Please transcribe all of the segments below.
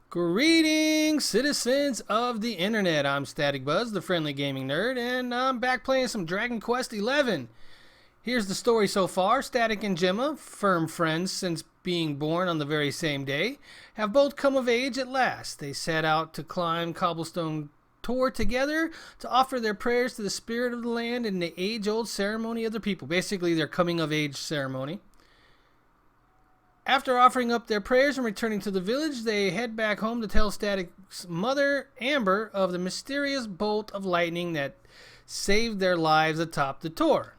Greetings, citizens of the internet. I'm Static Buzz, the friendly gaming nerd, and I'm back playing some Dragon Quest XI. Here's the story so far. Static and Gemma, firm friends since being born on the very same day, have both come of age at last. They set out to climb Cobblestone Tor together to offer their prayers to the spirit of the land in the age-old ceremony of the people. Basically, their coming-of-age ceremony. After offering up their prayers and returning to the village, they head back home to tell Static's mother, Amber, of the mysterious bolt of lightning that saved their lives atop the Tor.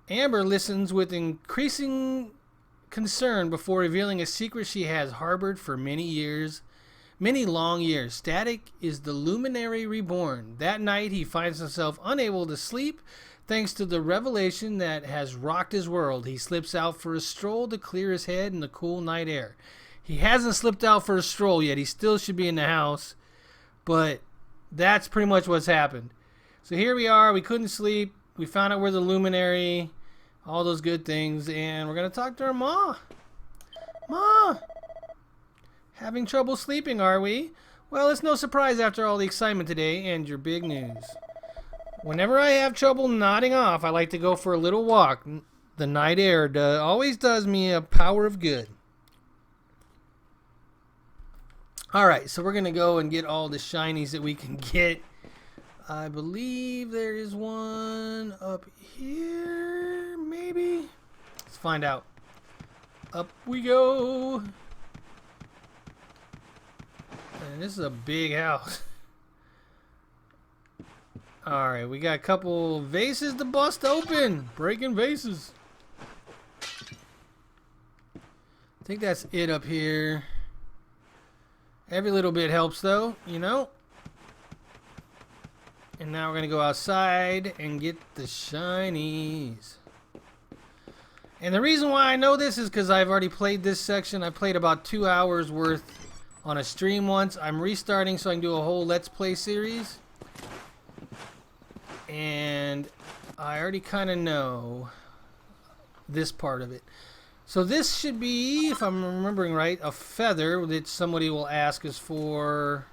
Amber listens with increasing concern before revealing a secret she has harbored for many long years. Static is the luminary reborn. That night, he finds himself unable to sleep thanks to the revelation that has rocked his world. He slips out for a stroll to clear his head in the cool night air. He hasn't slipped out for a stroll yet. He still should be in the house, but that's pretty much what's happened. So here we are. We couldn't sleep. We found out we're the luminary, all those good things, and we're going to talk to our Ma. Ma! Having trouble sleeping, are we? Well, it's no surprise after all the excitement today and your big news. Whenever I have trouble nodding off, I like to go for a little walk. The night air always does me a power of good. Alright, so we're going to go and get all the shinies that we can get. I believe there is one up here, maybe? Let's find out. Up we go. And this is a big house. Alright, we got a couple vases to bust open. Breaking vases. I think that's it up here. Every little bit helps though, you know. And now we're going to go outside and get the shinies. And the reason why I know this is because I've already played this section. I played about 2 hours worth on a stream once. I'm restarting so I can do a whole Let's Play series. And I already kind of know this part of it. So this should be, if I'm remembering right, a feather that somebody will ask us for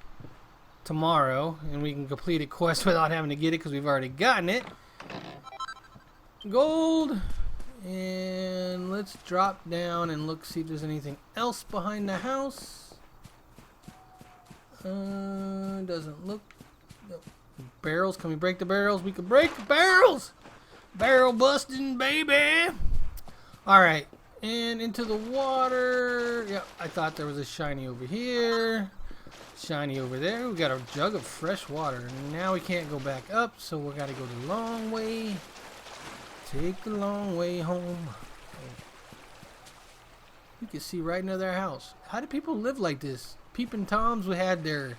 tomorrow. And we can complete a quest without having to get it because we've already gotten it. Gold. And let's drop down and look, see if there's anything else behind the house. Doesn't look... Nope. Barrels, can we break the barrels? We can break the barrels! Barrel busting, baby! Alright, and into the water. Yep, I thought there was a shiny over here. Shiny over there. We got a jug of fresh water. Now we can't go back up, so we gotta go the long way. Take the long way home. You can see right into their house. How do people live like this? Peeping Toms, we had their...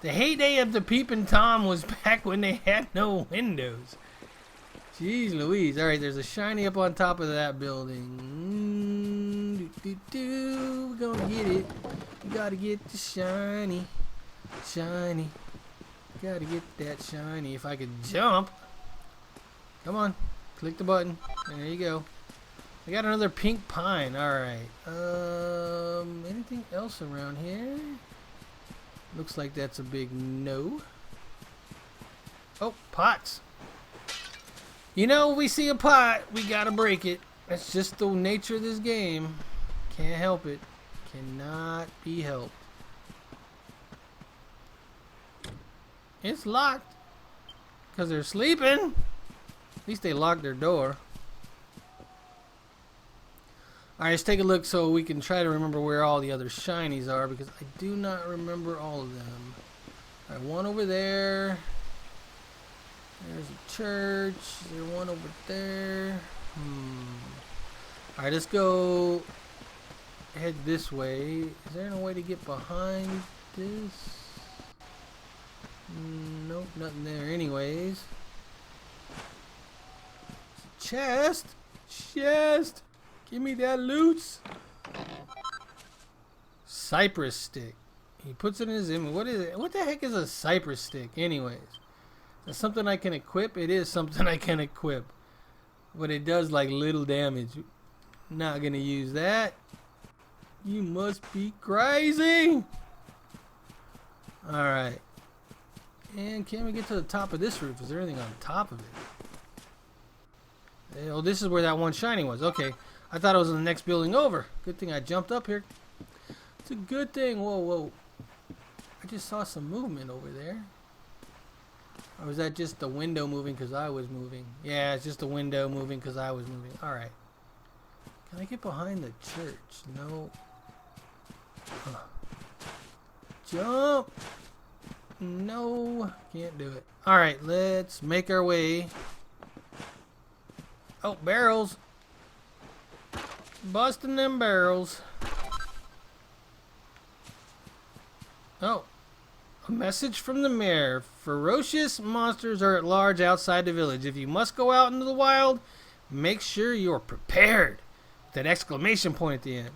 The heyday of the Peeping Tom was back when they had no windows. Jeez Louise. Alright, there's a shiny up on top of that building. We're gonna get it. We gotta get the shiny. Shiny. Gotta get that shiny. If I could jump. Come on. Click the button. There you go. I got another pink pine. Alright. Anything else around here? Looks like that's a big no. Oh, pots. You know, we see a pot, we gotta break it. That's just the nature of this game. Can't help it. Cannot be helped. It's locked. Because they're sleeping. At least they locked their door. Alright, let's take a look so we can try to remember where all the other shinies are, because I do not remember all of them. Alright, one over there. There's a church. Is there one over there? Alright, let's go head this way. Is there no way to get behind this? Nope, nothing there anyways. Chest! Chest! Give me that loot! Cypress stick. He puts it in his image. What is it? What the heck is a cypress stick, anyways? That's something I can equip. It is something I can equip, but it does like little damage. Not gonna use that. You must be crazy. All right. And can we get to the top of this roof? Is there anything on top of it? Oh, this is where that one shiny was. Okay. I thought it was in the next building over. Good thing I jumped up here. It's a good thing. Whoa, whoa. I just saw some movement over there. Or was that just the window moving because I was moving? Yeah, it's just the window moving because I was moving. Alright. Can I get behind the church? No. Huh. Jump! No. Can't do it. Alright, let's make our way. Oh, barrels. Busting them barrels. Oh. A message from the mayor. Ferocious monsters are at large outside the village. If you must go out into the wild, make sure you're prepared. With that exclamation point at the end.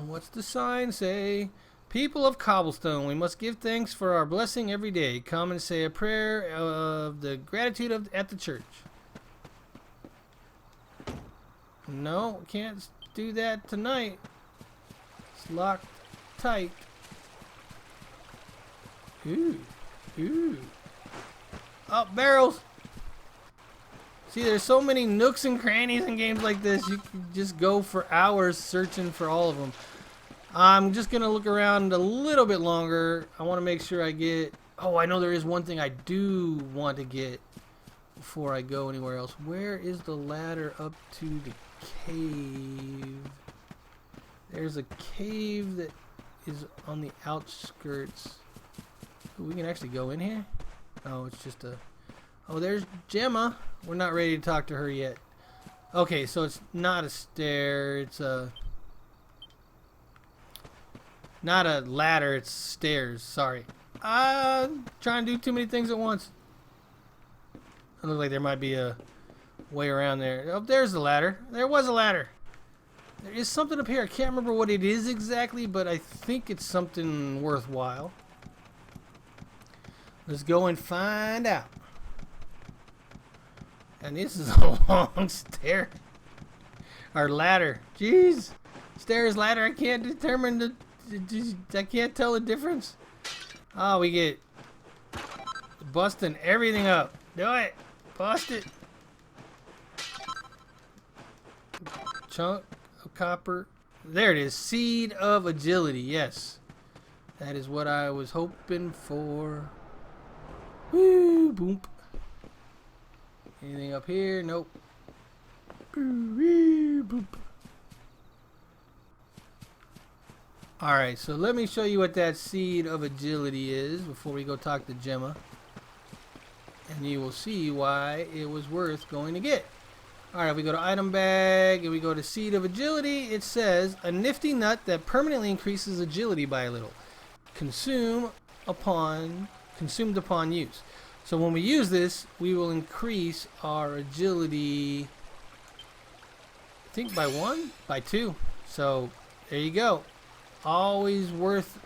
What's the sign say? People of Cobblestone, we must give thanks for our blessing every day. Come and say a prayer of the gratitude at the church. No, can't do that tonight. It's locked tight. Ooh. Ooh. Oh, barrels. See, there's so many nooks and crannies in games like this. You can just go for hours searching for all of them. I'm just going to look around a little bit longer. I want to make sure I get... Oh, I know there is one thing I do want to get before I go anywhere else. Where is the ladder up to the cave? There's a cave that is on the outskirts. Ooh, we can actually go in here? Oh, it's just a... Oh, there's Gemma. We're not ready to talk to her yet. Okay, so it's not a stair. It's a... Not a ladder, it's stairs. Sorry. Trying to do too many things at once. It looks like there might be a way around there. Oh, there's the ladder. There was a ladder. There is something up here. I can't remember what it is exactly, but I think it's something worthwhile. Let's go and find out. And this is a long stair. Or ladder. Jeez. Stairs, ladder. I can't determine the... I can't tell the difference. Oh, we get busting everything up. Do it. Bust it. Chunk of copper. There it is. Seed of agility. Yes. That is what I was hoping for. Woo. Boom. Anything up here? Nope. Boop. Alright, so let me show you what that seed of agility is before we go talk to Gemma. And you will see why it was worth going to get. Alright, we go to item bag and we go to seed of agility. It says, a nifty nut that permanently increases agility by a little. Consumed upon use. So when we use this, we will increase our agility, I think by 1? By 2. So there you go. Always worth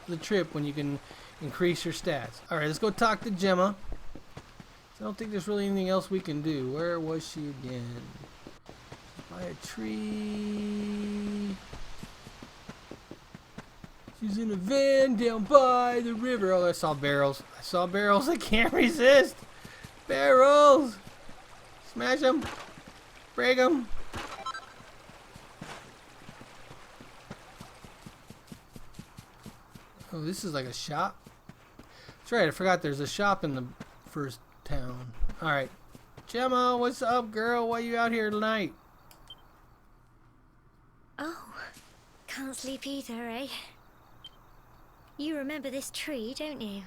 the trip when you can increase your stats. Alright, let's go talk to Gemma. I don't think there's really anything else we can do. Where was she again? By a tree. She's in a van down by the river. Oh, I saw barrels. I saw barrels. I can't resist. Barrels. Smash them. Break them. Oh, this is like a shop. That's right. I forgot there's a shop in the first town. Alright. Gemma, what's up, girl? Why you out here tonight? Oh, can't sleep either, eh? You remember this tree, don't you?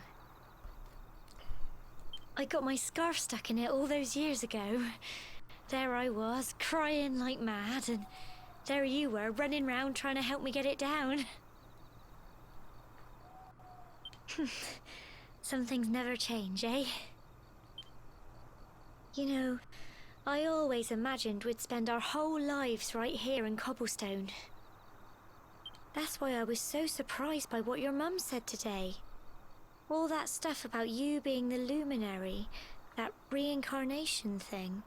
I got my scarf stuck in it all those years ago. There I was, crying like mad, and there you were, running round trying to help me get it down. Some things never change, eh? You know, I always imagined we'd spend our whole lives right here in Cobblestone. That's why I was so surprised by what your mum said today. All that stuff about you being the luminary, that reincarnation thing.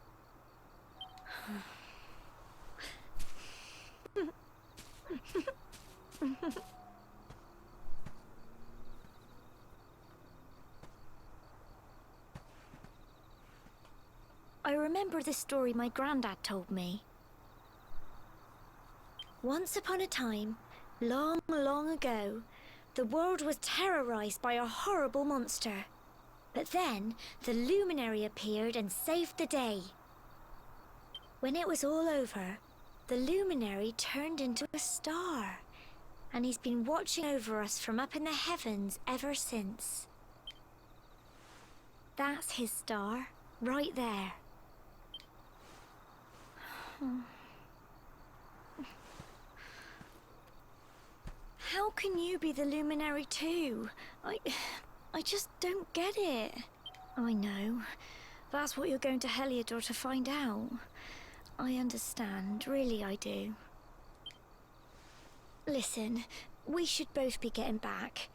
I remember the story my granddad told me. Once upon a time, long, long ago, the world was terrorized by a horrible monster. But then, the luminary appeared and saved the day. When it was all over, the luminary turned into a star. And he's been watching over us from up in the heavens ever since. That's his star, right there. How can you be the luminary too? I just don't get it. I know. That's what you're going to Heliodor to find out. I understand, really I do. Listen, we should both be getting back.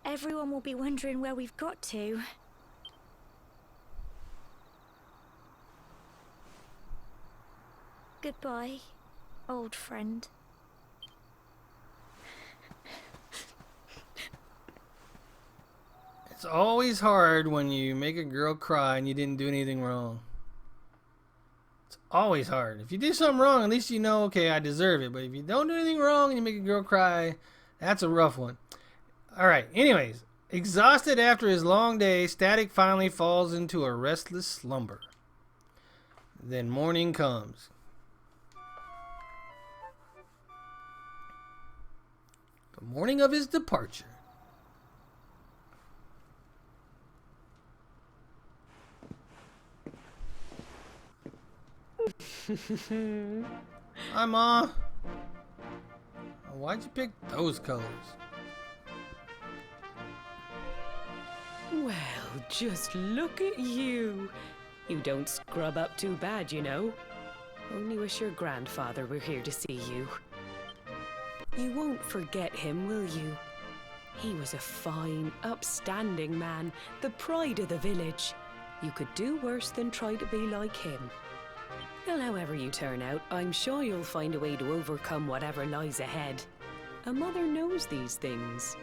Everyone will be wondering where we've got to. Goodbye, old friend. It's always hard when you make a girl cry and you didn't do anything wrong. It's always hard. If you do something wrong, at least you know, okay, I deserve it. But if you don't do anything wrong and you make a girl cry, that's a rough one. Alright, anyways. Exhausted after his long day, Static finally falls into a restless slumber. Then morning comes. The morning of his departure. Hi, Ma. Why'd you pick those colors? Well, just look at you. You don't scrub up too bad, you know. Only wish your grandfather were here to see you. You won't forget him, will you? He was a fine, upstanding man, the pride of the village. You could do worse than try to be like him. Well, however you turn out, I'm sure you'll find a way to overcome whatever lies ahead. A mother knows these things.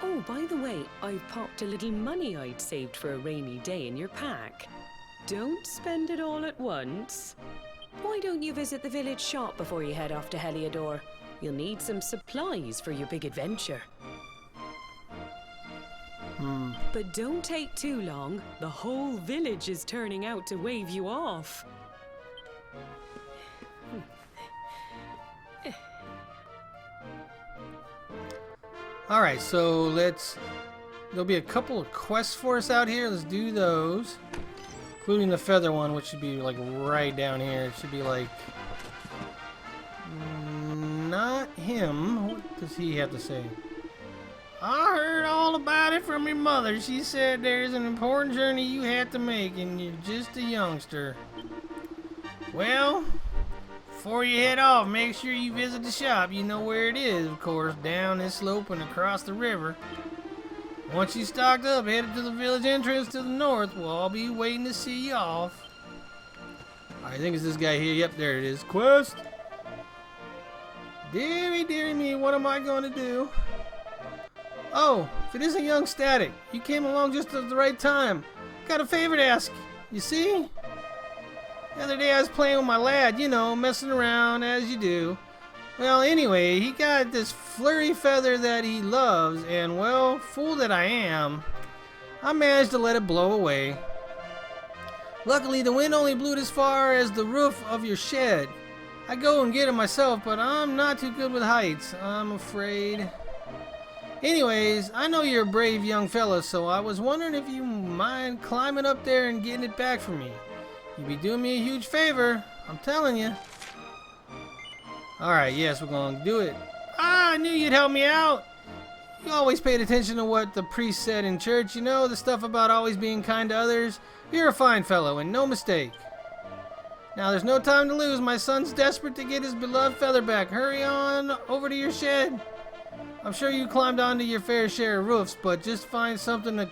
Oh, by the way, I've popped a little money I'd saved for a rainy day in your pack. Don't spend it all at once. Why don't you visit the village shop before you head off to Heliodor? You'll need some supplies for your big adventure. But don't take too long. The whole village is turning out to wave you off. Alright, so there'll be a couple of quests for us out here. Let's do those. Including the feather one, which should be like right down here. It should be like... not him. What does he have to say? I heard all about it from your mother. She said there's an important journey you have to make and you're just a youngster. Well, before you head off, make sure you visit the shop. You know where it is, of course, down this slope and across the river. Once you stocked up, headed to the village entrance to the north. We'll all be waiting to see you off. I think it's this guy here. Yep, there it is. Quest. Dearie me, what am I going to do? Oh, if it isn't young Static, you came along just at the right time. Got a favor to ask. You see? The other day I was playing with my lad, you know, messing around as you do. Well, anyway, he got this flurry feather that he loves, and well, fool that I am, I managed to let it blow away. Luckily, the wind only blew it as far as the roof of your shed. I go and get it myself, but I'm not too good with heights, I'm afraid. Anyways, I know you're a brave young fella, so I was wondering if you mind climbing up there and getting it back for me. You'd be doing me a huge favor, I'm telling you. Alright, yes, we're going to do it. Ah, I knew you'd help me out. You always paid attention to what the priest said in church, you know, the stuff about always being kind to others. You're a fine fellow, and no mistake. Now there's no time to lose. My son's desperate to get his beloved feather back. Hurry on over to your shed. I'm sure you climbed onto your fair share of roofs, but just find something to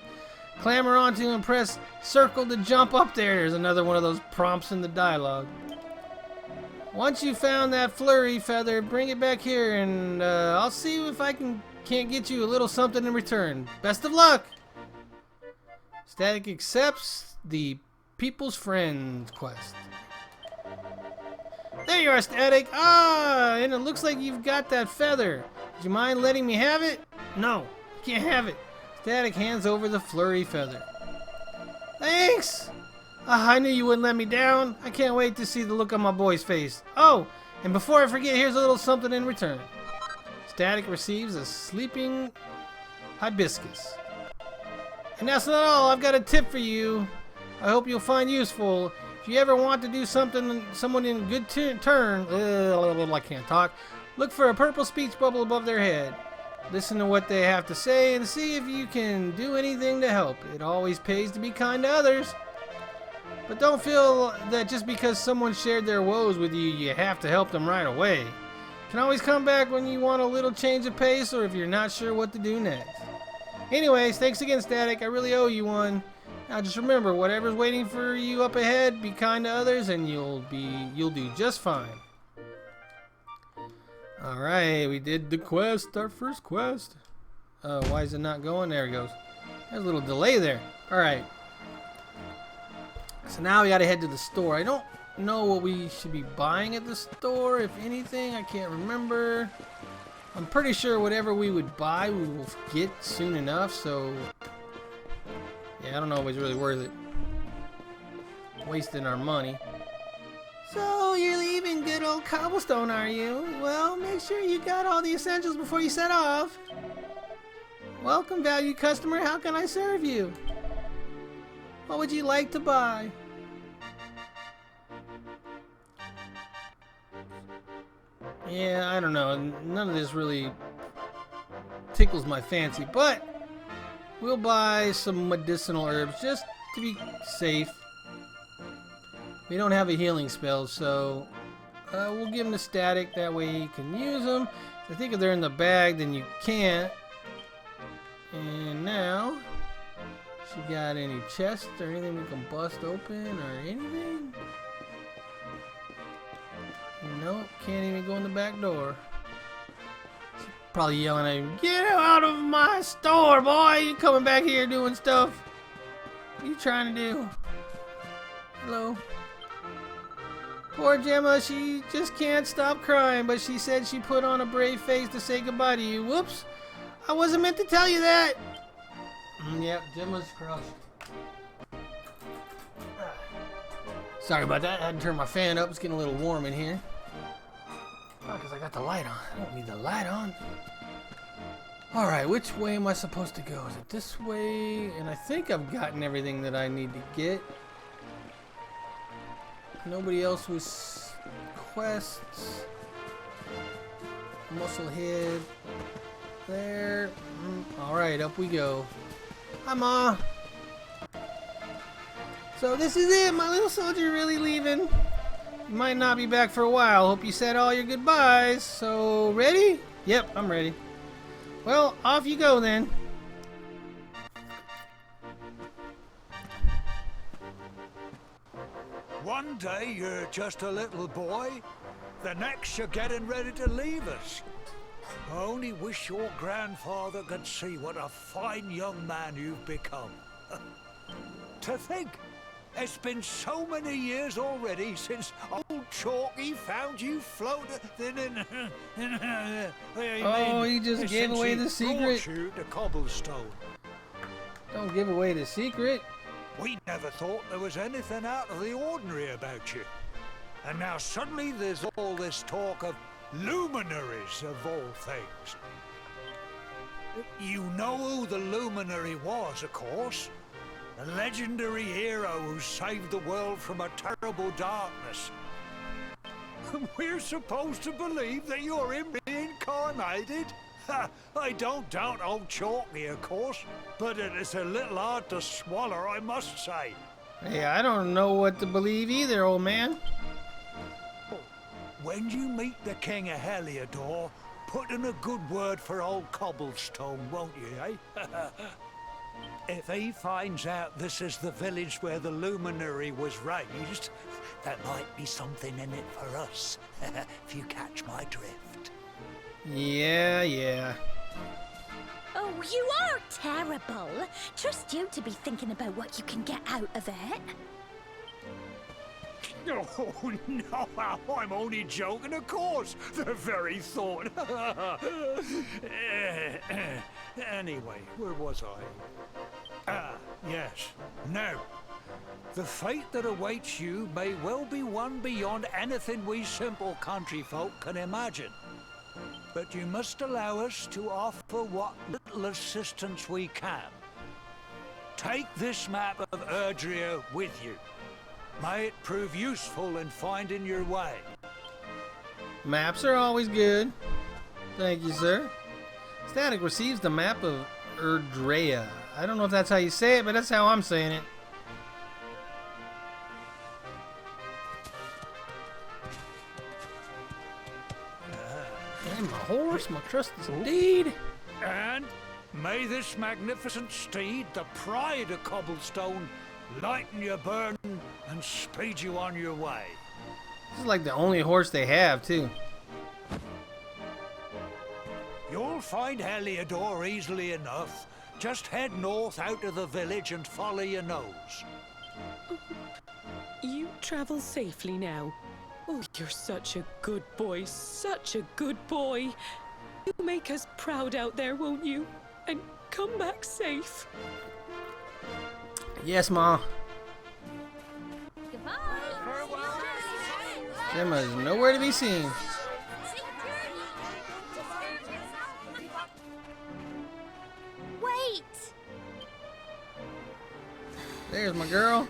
clamber onto and press circle to jump up there. There's another one of those prompts in the dialogue. Once you found that flurry feather, bring it back here and I'll see if I can't get you a little something in return. Best of luck! Static accepts the People's Friend quest. There you are, Static. Ah, and it looks like you've got that feather. Would you mind letting me have it? No, can't have it. Static hands over the flurry feather. Thanks! I knew you wouldn't let me down. I can't wait to see the look on my boy's face. Oh, and before I forget, here's a little something in return. Static receives a sleeping hibiscus. And that's not all. I've got a tip for you. I hope you'll find useful. If you ever want to do someone in good turn, I can't talk. Look for a purple speech bubble above their head. Listen to what they have to say and see if you can do anything to help. It always pays to be kind to others. But don't feel that just because someone shared their woes with you, you have to help them right away. You can always come back when you want a little change of pace or if you're not sure what to do next. Anyways, thanks again, Static. I really owe you one. Now just remember, whatever's waiting for you up ahead, be kind to others and you'll do just fine. Alright, we did the quest, our first quest. Why is it not going? There it goes. There's a little delay there. Alright. So now we gotta head to the store. I don't know what we should be buying at the store, if anything. I can't remember. I'm pretty sure whatever we would buy, we will get soon enough, so... yeah, I don't know if it's really worth it. Wasting our money. So, you're leaving good old Cobblestone, are you? Well, make sure you got all the essentials before you set off. Welcome, valued customer. How can I serve you? What would you like to buy? Yeah, I don't know. None of this really tickles my fancy, but we'll buy some medicinal herbs just to be safe. We don't have a healing spell, so we'll give him the Static. That way he can use them. I think if they're in the bag, then you can't. And now, she got any chests or anything we can bust open or anything? Nope, can't even go in the back door. She's probably yelling at him, "Get out of my store, boy! You coming back here doing stuff? What are you trying to do?" Hello? Poor Gemma, she just can't stop crying, but she said she put on a brave face to say goodbye to you. Whoops! I wasn't meant to tell you that! Yep, Gemma's crushed. Sorry about that, I had to turn my fan up. It's getting a little warm in here. Oh, because I got the light on. I don't need the light on. Alright, which way am I supposed to go? Is it this way? And I think I've gotten everything that I need to get. Nobody else was quests. Musclehead. There. Alright, up we go. Hi, Ma. So this is it, my little soldier really leaving. You might not be back for a while. Hope you said all your goodbyes. So, ready? Yep, I'm ready. Well, off you go then. One day you're just a little boy, the next you're getting ready to leave us. I only wish your grandfather could see what a fine young man you've become. To think, it's been so many years already since old Chalky found you floating in Oh, he just gave away the secret. You to Cobblestone. Don't give away the secret. We never thought there was anything out of the ordinary about you. And now suddenly there's all this talk of luminaries of all things. You know who the luminary was, of course. A legendary hero who saved the world from a terrible darkness. We're supposed to believe that you're him reincarnated? I don't doubt old Chalky, of course, but it is a little hard to swallow, I must say. Hey, I don't know what to believe either, old man. when you meet the King of Heliodor, put in a good word for old Cobblestone, won't you, eh? If he finds out this is the village where the luminary was raised, there might be something in it for us, if you catch my drift. Yeah. Oh, you are terrible. Trust you to be thinking about what you can get out of it. Oh, no, I'm only joking, of course. The very thought. Anyway, where was I? Ah, yes. Now, the fate that awaits you may well be one beyond anything we simple country folk can imagine. But you must allow us to offer what little assistance we can. Take this map of Erdrea with you. May it prove useful in finding your way. Maps are always good. Thank you, sir. Static receives the map of Erdrea. I don't know if that's how you say it, but that's how I'm saying it. And my horse, my trusty steed. And may this magnificent steed, the pride of Cobblestone, lighten your burden and speed you on your way. This is like the only horse they have, too. You'll find Heliodor easily enough. Just head north out of the village and follow your nose. You travel safely now. Oh, you're such a good boy, such a good boy. You'll make us proud out there, won't you? And come back safe. Yes, Ma. Goodbye. Gemma is nowhere to be seen. Wait! There's my girl.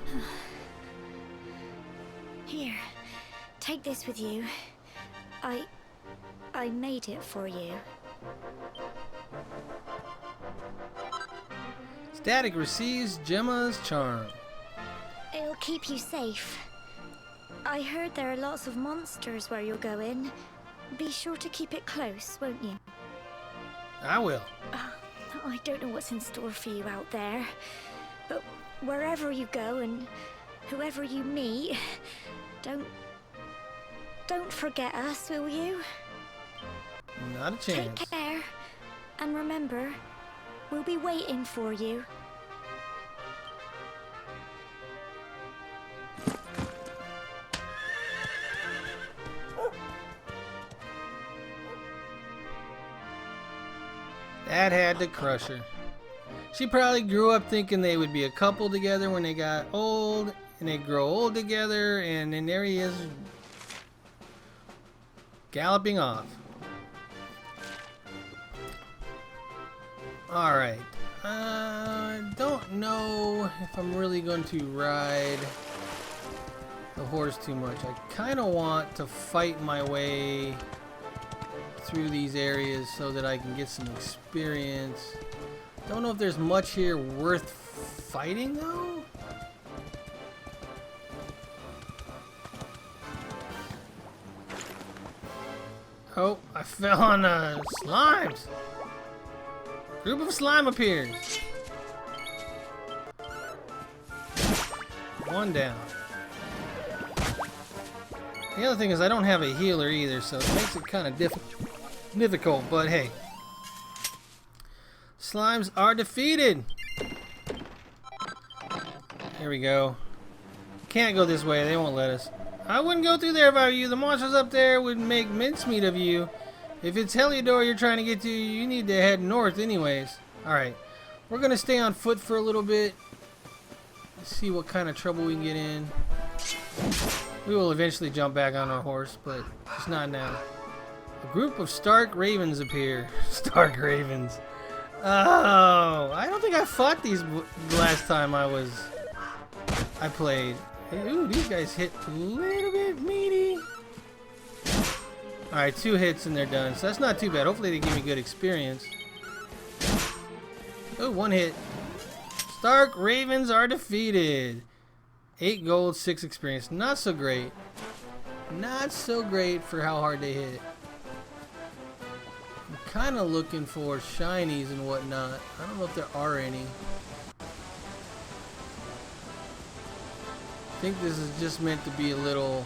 Here, take this with you. I made it for you. Static receives Gemma's charm. It'll keep you safe. I heard there are lots of monsters where you're going. Be sure to keep it close, won't you? I will. I don't know what's in store for you out there, but wherever you go and whoever you meet, don't forget us, will you? Not a chance. Take care, and remember, we'll be waiting for you. That had to crush her. She probably grew up thinking they would be a couple together when they got old, and they'd grow old together, and then there he is, galloping off. Alright. Don't know if I'm really going to ride the horse too much. I kind of want to fight my way through these areas so that I can get some experience. Don't know if there's much here worth fighting though. Oh, I fell on slimes. Group of slime appears. One down. The other thing is I don't have a healer either, so it makes it kind of difficult, but hey. Slimes are defeated. Here we go. Can't go this way, they won't let us. I wouldn't go through there if I were you. The monsters up there would make mincemeat of you. If it's Heliodor you're trying to get to, you need to head north anyways. Alright, we're going to stay on foot for a little bit. Let's see what kind of trouble we can get in. We will eventually jump back on our horse, but just not now. A group of stark ravens appear. Stark ravens. Oh, I don't think I fought these last time I played. Ooh, these guys hit a little bit meaty. Alright, 2 hits and they're done. So that's not too bad. Hopefully they give me good experience. Oh, 1 hit. Stark Ravens are defeated. 8 gold, 6 experience. Not so great. not so great for how hard they hit. I'm kind of looking for shinies and whatnot. I don't know if there are any. I think this is just meant to be a little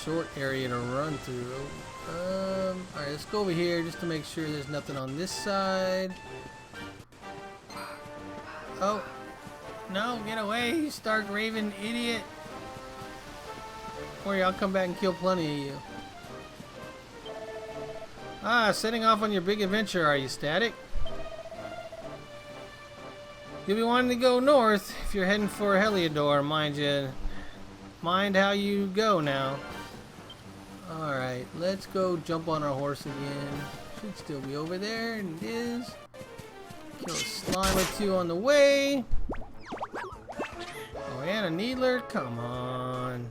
short area to run through. Alright, let's go over here just to make sure there's nothing on this side. Oh, no, get away, you Stark Raven idiot. Or I'll come back and kill plenty of you. Ah, setting off on your big adventure, are you, Static? You'll be wanting to go north if you're heading for Heliodor, mind you. Mind how you go now. Alright, let's go jump on our horse again. Should still be over there, and it is. Kill a slime or two on the way. Oh, and a needler? Come on.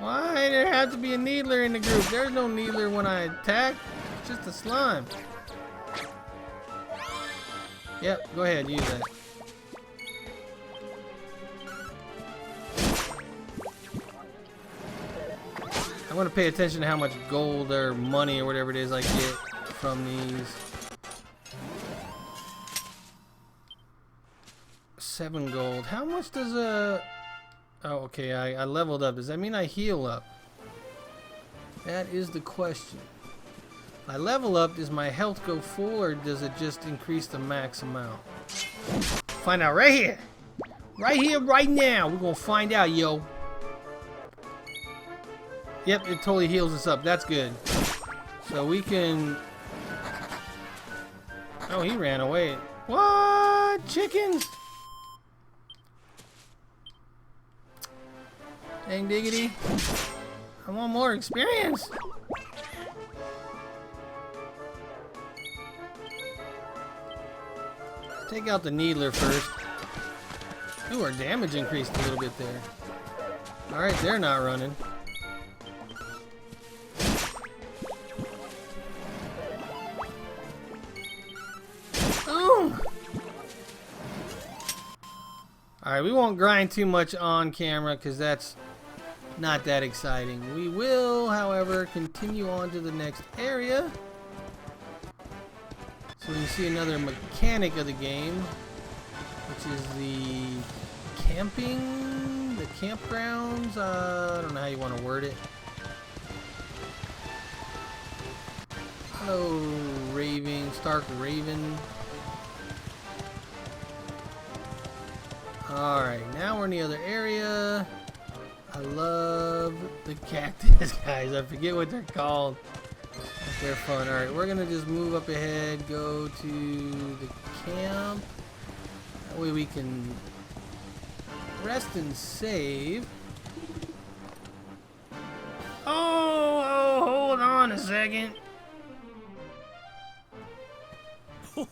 Why there have to be a needler in the group? There's no needler when I attack. It's just a slime. Yep, go ahead, use that. I want to pay attention to how much gold or money or whatever it is I get from these. 7 gold. How much does a... Oh, okay, I leveled up. Does that mean I heal up? That is the question. If I level up, does my health go full or does it just increase the max amount? Find out right here. Right here, right now. We're going to find out, yo. Yep, it totally heals us up. That's good. So we can... Oh, he ran away. What? Chickens? Dang diggity. I want more experience. Take out the needler first. Ooh, our damage increased a little bit there. Alright, they're not running. Alright, we won't grind too much on camera because that's not that exciting. We will, however, continue on to the next area. So you see another mechanic of the game, which is the camping, the campgrounds. I don't know how you want to word it. Hello, Raven, Stark Raven. Alright, now we're in the other area. I love the cactus guys. I forget what they're called. They're fun. Alright, we're gonna just move up ahead, go to the camp. That way we can rest and save. Oh, hold on a second.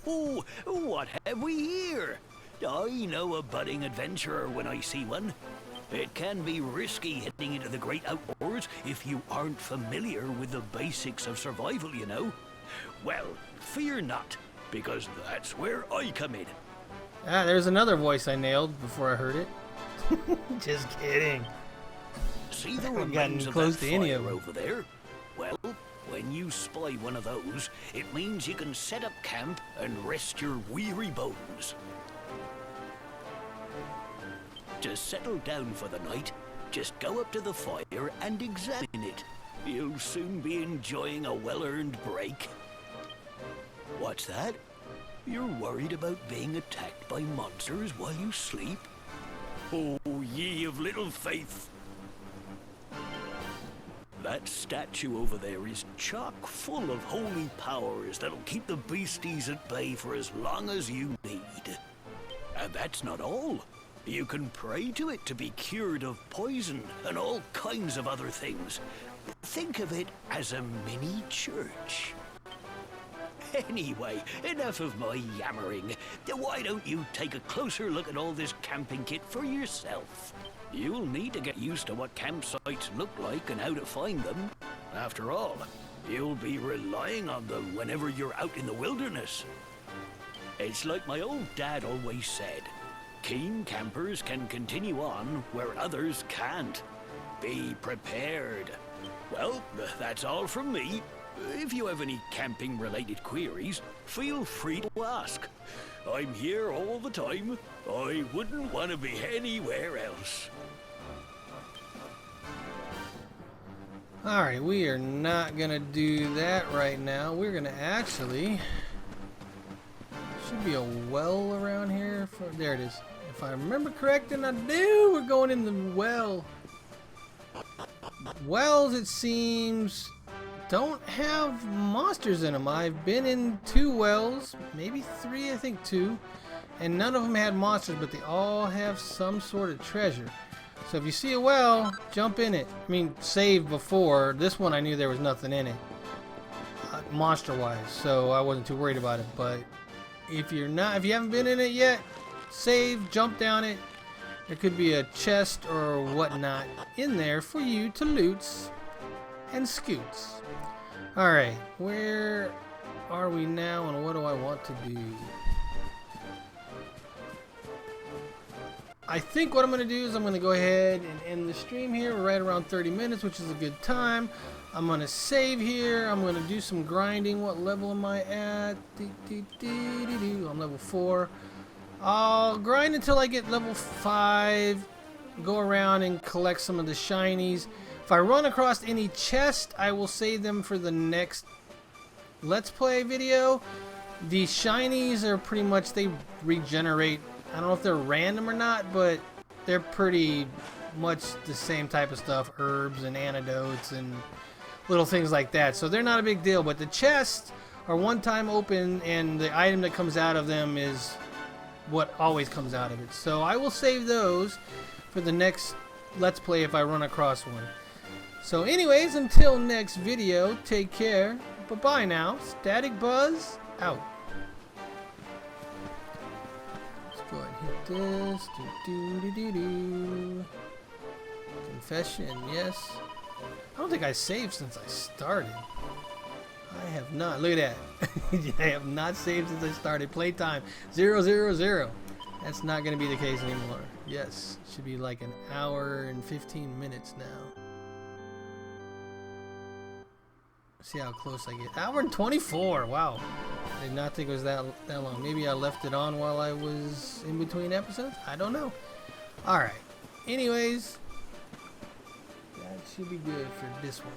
Oh, what have we here? I know a budding adventurer when I see one. It can be risky heading into the great outdoors if you aren't familiar with the basics of survival, you know. Well, fear not, because that's where I come in. Ah, there's another voice I nailed before I heard it. Just kidding. See the haven't remains gotten of close that to any of fire them. over there? Well, when you spy one of those, it means you can set up camp and rest your weary bones. To settle down for the night, just go up to the fire and examine it. You'll soon be enjoying a well-earned break. What's that? You're worried about being attacked by monsters while you sleep? Oh, ye of little faith! That statue over there is chock full of holy powers that'll keep the beasties at bay for as long as you need. And that's not all. You can pray to it to be cured of poison and all kinds of other things. Think of it as a mini church. Anyway, enough of my yammering. Why don't you take a closer look at all this camping kit for yourself? You'll need to get used to what campsites look like and how to find them. After all, you'll be relying on them whenever you're out in the wilderness. It's like my old dad always said, keen campers can continue on where others can't. Be prepared. Well, that's all from me. If you have any camping-related queries, feel free to ask. I'm here all the time. I wouldn't want to be anywhere else. Alright, we are not gonna do that right now. We're gonna actually... Should be a well around here. There it is. If I remember correct, and I do, we're going in the well. Wells, it seems, don't have monsters in them. I've been in 2 wells, maybe 3, I think 2, and none of them had monsters, but they all have some sort of treasure. So if you see a well, jump in it. I mean, save before. This one I knew there was nothing in it, monster-wise, so I wasn't too worried about it. But if you haven't been in it yet, save, jump down it. There could be a chest or whatnot in there for you to loot and scoots. Alright, where are we now and what do I want to do? I think what I'm going to do is I'm going to go ahead and end the stream here. We're right around 30 minutes, which is a good time. I'm going to save here. I'm going to do some grinding. What level am I at? I'm level 4. I'll grind until I get level 5. Go around and collect some of the shinies. If I run across any chest, I will save them for the next Let's Play video. The shinies are pretty much, they regenerate. I don't know if they're random or not, but they're pretty much the same type of stuff. Herbs and antidotes and little things like that. So they're not a big deal. But the chests are one time open, and the item that comes out of them is what always comes out of it. So I will save those for the next Let's Play if I run across one. So anyways, until next video, take care. Bye-bye now. Static Buzz, out. Let's go ahead and hit this. Do-do-do-do-do. Confession, yes. I don't think I saved since I started. I have not. Look at that. I have not saved since I started. Playtime 000. That's not going to be the case anymore. Yes. Should be like an hour and 15 minutes now. See how close I get. Hour and 24. Wow. I did not think it was that long. Maybe I left it on while I was in between episodes. I don't know. Alright. Anyways. That should be good for this one.